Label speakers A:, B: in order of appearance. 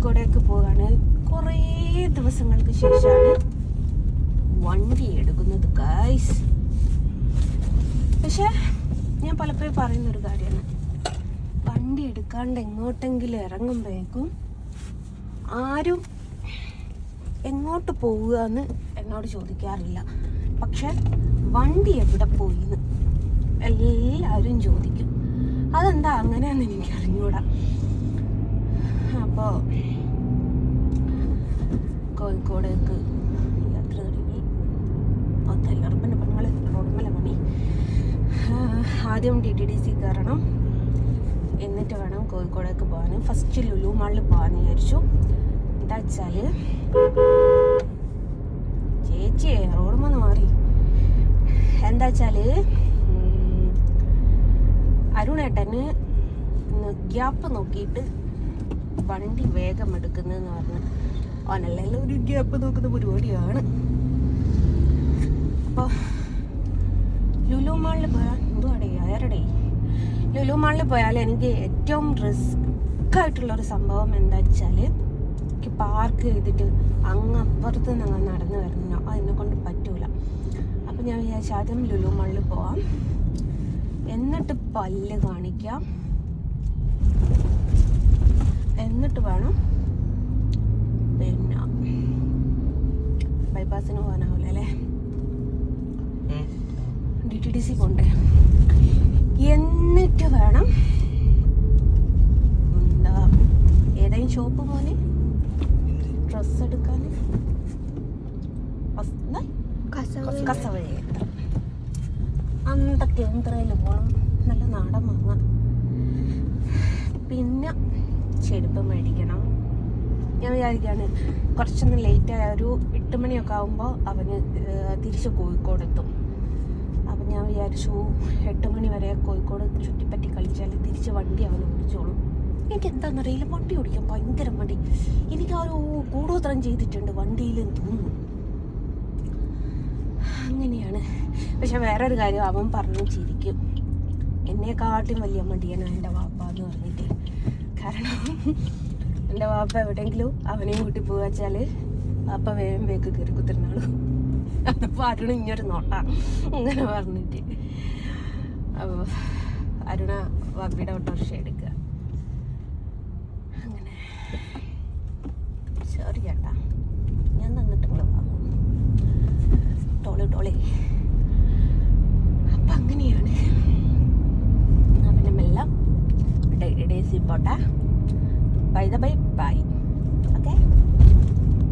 A: കോഴിക്കോടേക്ക് പോവുകയാണ്. കുറേ ദിവസങ്ങൾക്ക് ശേഷമാണ് വണ്ടി എടുക്കുന്നത് ഗൈസ്. പക്ഷെ ഞാൻ പലപ്പോഴും പറയുന്നൊരു കാര്യമാണ്, വണ്ടി എടുക്കാണ്ട് എങ്ങോട്ടെങ്കിലും ഇറങ്ങുമ്പോഴേക്കും ആരും എങ്ങോട്ട് പോവുക എന്ന് എന്നോട് ചോദിക്കാറില്ല. പക്ഷെ വണ്ടി എവിടെ പോയിന്ന് എല്ലാവരും ചോദിക്കും. അതെന്താ അങ്ങനെയാണെന്ന് എനിക്ക് അറിഞ്ഞൂടാ. അപ്പോൾ കോഴിക്കോടേക്ക് യാത്ര തുടങ്ങി. തൊഴിലുറപ്പിൻ്റെ പെണ്ണുങ്ങൾ റോഡുമല പണി. ആദ്യം DTDC കയറണം, എന്നിട്ട് വേണം കോഴിക്കോടേക്ക് പോകാൻ. ഫസ്റ്റ് ലുലു മാളിൽ പോകാമെന്ന് വിചാരിച്ചു. എന്താ വെച്ചാൽ ചേച്ചിയെ റോഡുമെന്ന് മാറി. എന്താ വെച്ചാൽ അരുണേട്ടന് ഗ്യാപ്പ് നോക്കിയിട്ട് വണ്ടി വേഗം എടുക്കുന്നതെന്ന് പറഞ്ഞു. അവനല്ലെല്ലാം ഒരു ഗ്യാപ്പ് നോക്കുന്ന പരിപാടിയാണ്. അപ്പോൾ ലുലു മാളിൽ പോയാൽ എന്തുവാടേ ആരടേ ലുലു മാളിൽ പോയാൽ എനിക്ക് ഏറ്റവും റിസ്ക് ആയിട്ടുള്ളൊരു സംഭവം എന്താ വെച്ചാൽ, എനിക്ക് പാർക്ക് ചെയ്തിട്ട് അങ്ങപ്പുറത്ത് നിന്ന് നടന്നു വരണം. അതിനെ കൊണ്ട് പറ്റൂല. അപ്പം ഞാൻ വിചാരിച്ചു ആദ്യം ലുലു മാളിൽ പോവാം, എന്നിട്ട് പല്ല് കാണിക്കാം, എന്നിട്ട് വേണം പിന്നെ ബൈപ്പാസിന് പോകാനാവില്ല അല്ലേ, DTDC പോണ്ടേ. എന്നിട്ട് വേണം എന്താ ഏതെങ്കിലും ഷോപ്പ് പോലെ ഡ്രസ്സ് എടുക്കാൻ കസവയേത്ര അന്തക്കേന്ദ്രയിൽ പോകണം, നല്ല നാടൻ വാങ്ങാം. പിന്നെ ചെരുപ്പ് മേടിക്കണം. ഞാൻ വിചാരിക്കുകയാണ് കുറച്ചൊന്ന് ലേറ്റായ ഒരു 8 മണിയൊക്കെ ആകുമ്പോൾ അവന് തിരിച്ച് കോഴിക്കോട് എത്തും. അപ്പം ഞാൻ വിചാരിച്ചു 8 മണി വരെ കോഴിക്കോട് ചുറ്റിപ്പറ്റി കളിച്ചാൽ തിരിച്ച് വണ്ടി അവന് ഓടിച്ചോളും. എനിക്ക് എന്താണെന്നറിയില്ല, വണ്ടി ഓടിക്കാൻ ഭയങ്കര മടി. എനിക്ക് ആ ഒരു കൂടോത്രം ചെയ്തിട്ടുണ്ട് വണ്ടിയിൽ തോന്നുന്നു. അങ്ങനെയാണ്. പക്ഷെ വേറൊരു കാര്യം, അവൻ പറഞ്ഞു ചിരിക്കും, എന്നെക്കാട്ടും വലിയ മടിയനാണ് എൻ്റെ വാപ്പ എന്ന് പറഞ്ഞിട്ട്. കാരണം എൻ്റെ വാപ്പ എവിടെയെങ്കിലും അവനെയും കൂട്ടി പോവുക വെച്ചാൽ വാപ്പ വേഗം വേക്ക് കയറി കുത്തിരുന്നാളു. അപ്പോൾ അരുണ ഇങ്ങൊരു നോട്ട അങ്ങനെ പറഞ്ഞിട്ട്. അപ്പോൾ അരുണ വാപ്പിയുടെ ഓട്ടോറിക്ഷ എടുക്കുക. അങ്ങനെ സോറി ചേട്ടാ, ഞാൻ തന്നിട്ട് നിങ്ങൾ വാങ്ങും ടോളി. അപ്പം അങ്ങനെയാണ്. പിന്നെ മെല്ലെ DTDC പോട്ടെ. ബൈ.